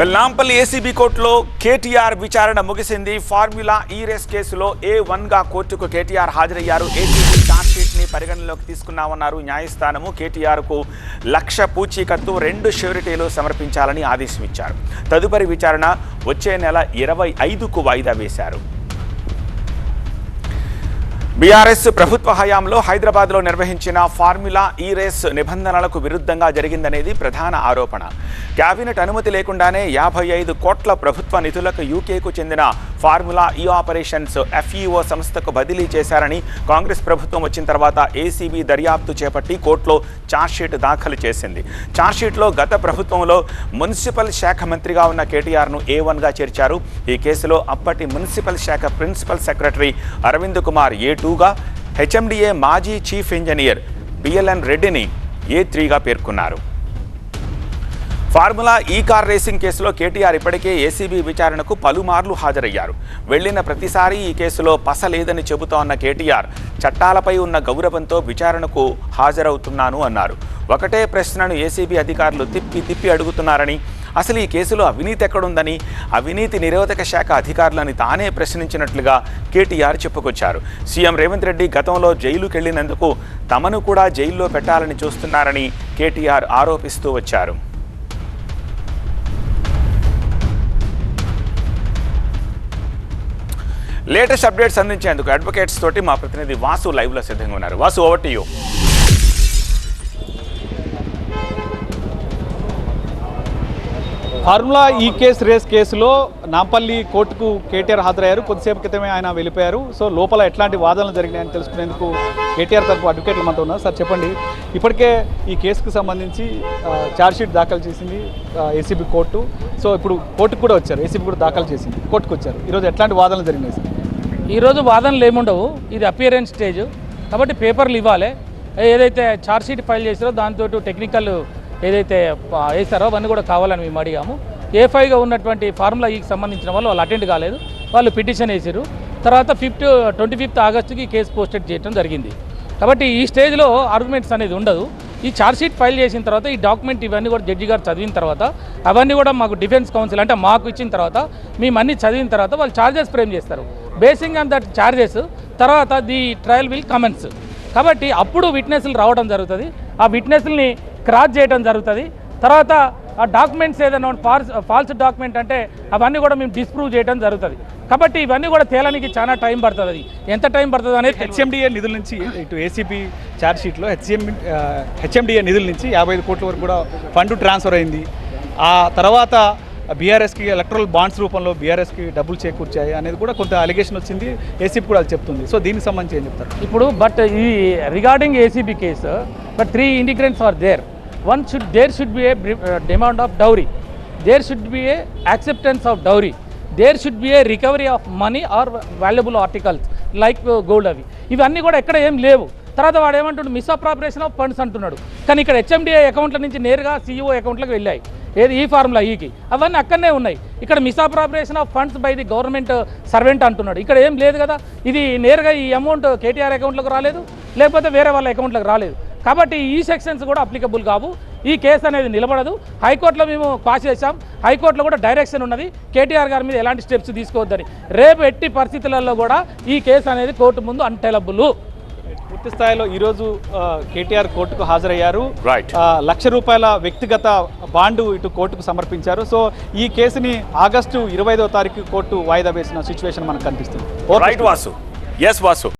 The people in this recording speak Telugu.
నాంపల్లి ఏసీబీ కోర్టులో కేటీఆర్ విచారణ ముగిసింది. ఫార్ములా ఈ రేస్ కేసులో A1గా కోర్టుకు కేటీఆర్ హాజరయ్యారు. ఏసీబీ ఛార్జ్షీట్ ని పరిగణనలోకి తీసుకున్నామన్నారు న్యాయస్థానము. కేటీఆర్కు 1,00,000 పూచీకత్తు 2 ష్యూరిటీలు సమర్పించాలని ఆదేశమిచ్చారు. తదుపరి విచారణ వచ్చే నెల 25కు వాయిదా వేశారు. బీఆర్ఎస్ ప్రభుత్వ హయాంలో హైదరాబాద్లో నిర్వహించిన ఫార్ములా ఈ రేస్ నిబంధనలకు విరుద్ధంగా జరిగిందనేది ప్రధాన ఆరోపణ. కేబినెట్ అనుమతి లేకుండానే 55 కోట్ల ప్రభుత్వ నిధులకు యూకేకు చెందిన ఫార్ములా ఈ ఆపరేషన్స్ FEO సంస్థకు బదిలీ చేశారని కాంగ్రెస్ ప్రభుత్వం వచ్చిన తర్వాత ఏసీబీ దర్యాప్తు చేపట్టి కోర్టులో ఛార్జ్షీట్ దాఖలు చేసింది. ఛార్జ్షీట్లో గత ప్రభుత్వంలో మున్సిపల్ శాఖ మంత్రిగా ఉన్న కేటీఆర్ను A1గా చేర్చారు. ఈ కేసులో అప్పటి మున్సిపల్ శాఖ ప్రిన్సిపల్ సెక్రటరీ అరవింద్ కుమార్ A2గా, HMDA మాజీ చీఫ్ ఇంజనీర్ BLN రెడ్డిని A3గా పేర్కొన్నారు. ఫార్ములా ఈ కార్ రేసింగ్ కేసులో కేటీఆర్ ఇప్పటికే ఏసీబీ విచారణకు పలుమార్లు హాజరయ్యారు. వెళ్లిన ప్రతిసారి ఈ కేసులో పస లేదని చెబుతోన్న కేటీఆర్ చట్టాలపై ఉన్న గౌరవంతో విచారణకు హాజరవుతున్నాను అన్నారు. ఒకటే ప్రశ్నను ఏసీబీ అధికారులు తిప్పి అడుగుతున్నారని, అసలు ఈ కేసులో అవినీతి ఎక్కడుందని, అవినీతి నిరోధక శాఖ అధికారులని తానే ప్రశ్నించినట్లుగా కేటీఆర్ చెప్పుకొచ్చారు. సీఎం రేవంత్ రెడ్డి గతంలో జైలుకెళ్లినందుకు తమను కూడా జైల్లో పెట్టాలని చూస్తున్నారని కేటీఆర్ ఆరోపిస్తూ వచ్చారు. లేటెస్ట్ అప్డేట్స్ అందించేందుకు అడ్వకేట్స్ తోటి మా ప్రతినిధి వాసు లైవ్లో సిద్ధంగా ఉన్నారు. Vasu, over to you. Formula ఈ రేస్ కేసులో నాంపల్లి కోర్టుకు కేటీఆర్ హాజరయ్యారు. కొద్దిసేపు క్రితమే ఆయన వెళ్ళిపోయారు. సో లోపల ఎట్లాంటి వాదనలు జరిగినాయని తెలుసుకునేందుకు కేటీఆర్ తరపు అడ్వకేట్లు మనతో ఉన్నారు. సార్ చెప్పండి, ఇప్పటికే ఈ కేసుకు సంబంధించి ఛార్జ్షీట్ దాఖలు చేసింది ఏసీబీ కోర్టు. సో ఇప్పుడు కోర్టుకు కూడా వచ్చారు, ఏసీబీ కూడా దాఖలు చేసింది, కోర్టుకు వచ్చారు. ఈరోజు ఎట్లాంటి వాదనలు జరిగినాయి సార్? ఈరోజు వాదనలు ఏముండవు, ఇది అపియరెన్స్ స్టేజ్ కాబట్టి పేపర్లు ఇవ్వాలి. ఏదైతే ఛార్జ్షీట్ ఫైల్ చేసారో దాంతో టెక్నికల్ ఏదైతే వేసారో అవన్నీ కూడా కావాలని మేము అడిగాము. A5గా ఉన్నటువంటి ఫార్ములా ఈకి సంబంధించిన వాళ్ళు అటెండ్ కాలేదు, వాళ్ళు పిటిషన్ వేసారు. తర్వాత 25th ఆగస్టుకి కేసు పోస్టెడ్ చేయడం జరిగింది. కాబట్టి ఈ స్టేజ్లో ఆర్గ్యుమెంట్స్ అనేది ఉండదు. ఈ ఛార్జ్షీట్ ఫైల్ చేసిన తర్వాత ఈ డాక్యుమెంట్ ఇవన్నీ కూడా జడ్జి గారు చదివిన తర్వాత అవన్నీ కూడా మాకు డిఫెన్స్ కౌన్సిల్ అంటే మాకు ఇచ్చిన తర్వాత మేము అన్నీ చదివిన తర్వాత వాళ్ళు ఛార్జెస్ ఫ్రేమ్ చేస్తారు. బేసింగ్ ఆన్ దట్ ఛార్జెస్ తర్వాత ది ట్రయల్ విల్ కమెన్స్. కాబట్టి అప్పుడు విట్నెస్లు రావడం జరుగుతుంది, ఆ విట్నెస్ని క్రాస్ చేయడం జరుగుతుంది. తర్వాత ఆ డాక్యుమెంట్స్ ఏదైనా ఫాల్స్ డాక్యుమెంట్ అంటే అవన్నీ కూడా మేము డిస్ప్రూవ్ చేయడం జరుగుతుంది. కాబట్టి ఇవన్నీ కూడా తేలడానికి చాలా టైం పడుతుంది. అది ఎంత టైం పడుతుంది అనేది HMDA నిధుల నుంచి ఇటు ఏసీబీ ఛార్జ్షీట్లో HMDA నిధుల నుంచి 55 కోట్ల వరకు కూడా ఫండ్ ట్రాన్స్ఫర్ అయింది. ఆ తర్వాత బీఆర్ఎస్కి ఎలక్ట్రల్ బాండ్స్ రూపంలో బీఆర్ఎస్కి డబ్బులు చేకూర్చాయి అనేది కూడా కొంత అలిగేషన్ వచ్చింది. ఏసీబీ కూడా అది చెప్తుంది. సో దీనికి సంబంధించి ఏం చెప్తారు ఇప్పుడు? బట్ ఈ regarding ACB case but 3 ingredients are there. There should be a demand of dowry, there should be a acceptance of dowry, there should be a recovery of money or valuable articles like gold. అవి ఇవన్నీ కూడా ఎక్కడ ఏం లేవు. తర్వాత వాడు ఏమంటున్నాడు, మిస్అప్రాపరేషన్ ఆఫ్ ఫండ్స్ అంటున్నాడు. కానీ ఇక్కడ HMDA అకౌంట్ల నుంచి నేరుగా CEO అకౌంట్లకు వెళ్ళాయి. ఏది ఈ ఫార్ములా ఈకి అవన్నీ అక్కడనే ఉన్నాయి. ఇక్కడ misappropriation of funds by the government servant అంటున్నాడు. ఇక్కడ ఏం లేదు కదా. ఇది నేరుగా ఈ అమౌంట్ కేటీఆర్ అకౌంట్లకు రాలేదు, లేకపోతే వేరే వాళ్ళ అకౌంట్లకు రాలేదు. కాబట్టి ఈ సెక్షన్స్ కూడా అప్లికబుల్ కావు. ఈ కేసు అనేది నిలబడదు. హైకోర్టులో మేము పాస్ చేశాం, హైకోర్టులో కూడా డైరెక్షన్ ఉన్నది కేటీఆర్ గారి మీద ఎలాంటి స్టెప్స్ తీసుకోవద్దని. రేపు ఎట్టి పరిస్థితులలో కూడా ఈ కేసు అనేది కోర్టు ముందు అన్టెలబుల్. పూర్తి స్థాయిలో ఈరోజు కేటీఆర్ కోర్టుకు హాజరయ్యారు. 1,00,000 రూపాయల వ్యక్తిగత బాండు ఇటు కోర్టుకు సమర్పించారు. సో ఈ కేసుని ఆగస్టు 25వ తారీఖు కోర్టు వాయిదా వేసిన సిచ్యువేషన్ మనకు కనిపిస్తుంది. వాసు.